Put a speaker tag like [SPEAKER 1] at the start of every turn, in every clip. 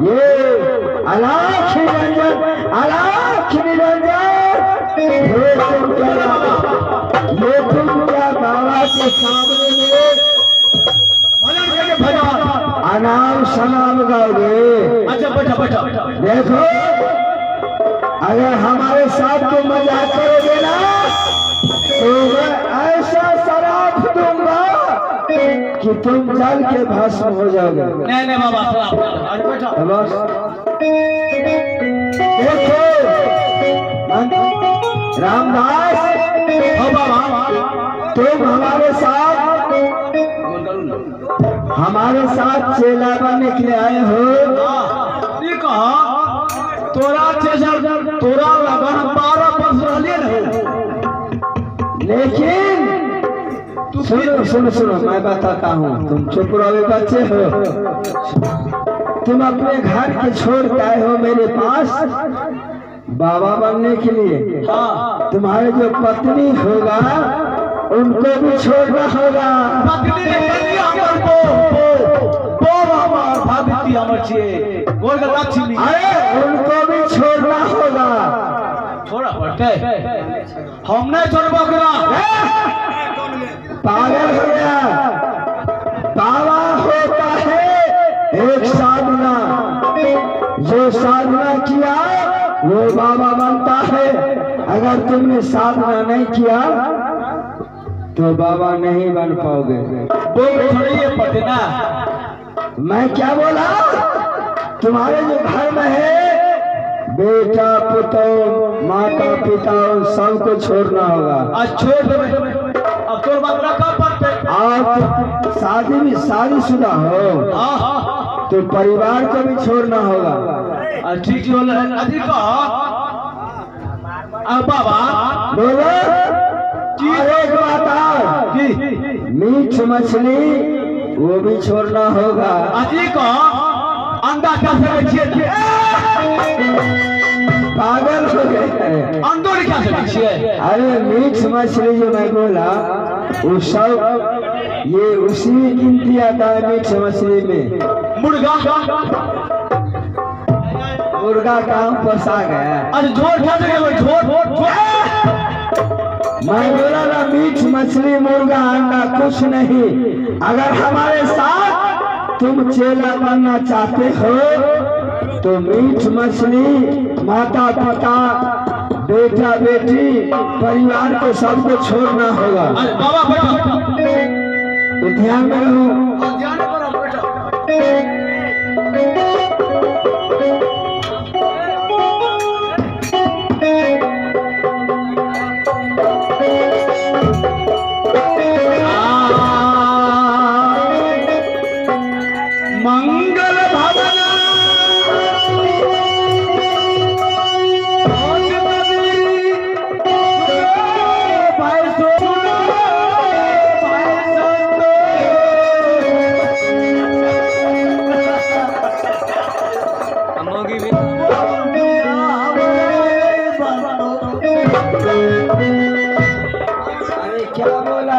[SPEAKER 1] ये अलाख निरंजन, अलाख निरंजन, ये तुम क्या बाबा के सामने में अनाम शनाम गाओगे?
[SPEAKER 2] अच्छा बैठा बैठा।
[SPEAKER 1] देखो अगर हमारे साथ तुम मजाक करोगे ना तो मैं ऐसा शराब दूंगा कि तुम जल के भस्म हो जाओगे।
[SPEAKER 2] नहीं नहीं बाबा आज बैठा।
[SPEAKER 1] बस देखो रामदास,
[SPEAKER 2] हो बाबा
[SPEAKER 1] तुम हमारे साथ चेला बनने के लिए आए हो।
[SPEAKER 2] ये कहा तोरा तोरा लगन 12 वर्ष रहले रहो,
[SPEAKER 1] लेकिन सुनो सुनो सुनो मैं बताता हूँ, तुम चुप रहो बच्चे हो। तुम अपने घर के छोड़ के आए हो मेरे पास बाबा बनने के लिए। तुम्हारे जो पत्नी होगा उनको भी छोड़ना होगा।
[SPEAKER 2] पत्नी ने कन्या हमर बो बाबा भाभी हमर छे गोर का लक्ष्मी।
[SPEAKER 1] अरे उनको भी छोड़ना होगा।
[SPEAKER 2] छोड़ा पड़ते हम नहीं छोड़बो करा।
[SPEAKER 1] पागल हो गया। बाबा होता है एक साधना, जो साधना किया वो बाबा बनता है। अगर तुमने साधना नहीं किया तो बाबा नहीं बन पाओगे।
[SPEAKER 2] बोल थोड़ी ये पटना।
[SPEAKER 1] मैं क्या बोला? तुम्हारे जो घर में है बेटा पुत्र माता पिता सबको छोड़ना होगा।
[SPEAKER 2] आज छोड़ दे। अब तोर बात रखा पड़ते।
[SPEAKER 1] आप शादीशुदा हो तो परिवार को भी छोड़ना होगा।
[SPEAKER 2] ठीक है अधिक बाबा
[SPEAKER 1] बोलो एक बात और, मीठ मछली वो भी छोड़ना होगा।
[SPEAKER 2] अधिक अंडा खा सकते
[SPEAKER 1] पागल हो गए।
[SPEAKER 2] अंडो नहीं खा सकते।
[SPEAKER 1] अरे मीठ मछली जो मैं बोला वो सब ये उसी में गिनती आता है। मीठ मछली में
[SPEAKER 2] मुर्गा
[SPEAKER 1] मुर्गा काम पोसा गया।
[SPEAKER 2] अरे झोट खा सके झोट।
[SPEAKER 1] मैं बोला ना मीठ मछली मुर्गा अंडा कुछ नहीं। अगर हमारे साथ तुम चेला बनना चाहते हो तो मीठ मछली माता पिता बेटा बेटी परिवार को सबको छोड़ना होगा।
[SPEAKER 2] बाबा बैठो
[SPEAKER 1] तो ध्यान में रहो।
[SPEAKER 2] ध्यान करो बैठो। मंगल भवन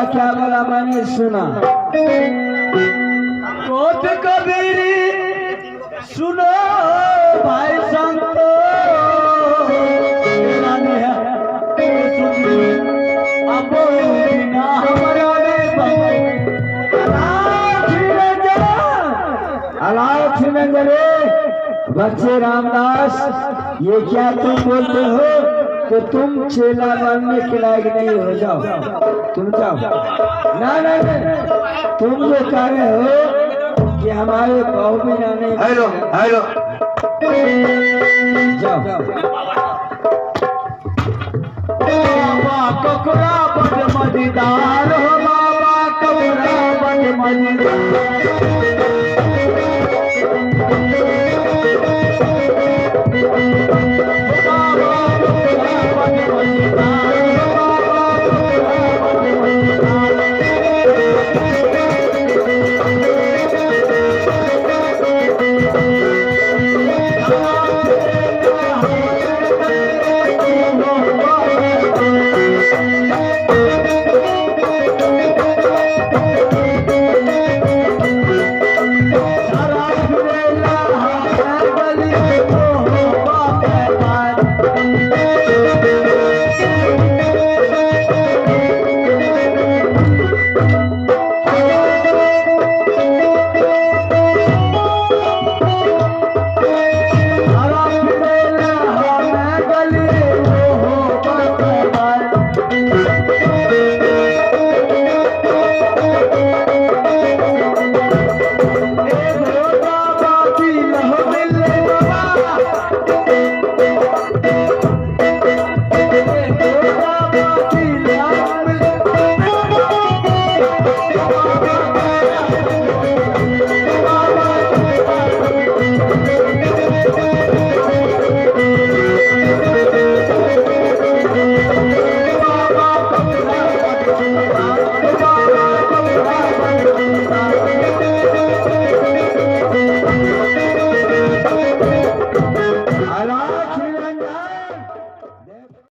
[SPEAKER 1] क्या बोला मैंने सुना।
[SPEAKER 2] कोत कबीरी सुनो भाई संतो अब बिना हमारा
[SPEAKER 1] अलाख निरंजन बच्चे रामदास, ये क्या तुम बोलते हो तो तुम चेला बनने के लायक नहीं हो। जाओ तुम जाओ। ना ना तुम जो कह रहे हो कि हमारे बहु बिना नहीं। हेलो हेलो जाओ।
[SPEAKER 2] बाबा ककरा बड़ मजेदार हो, बाबा ककरा बड़ मजेदार।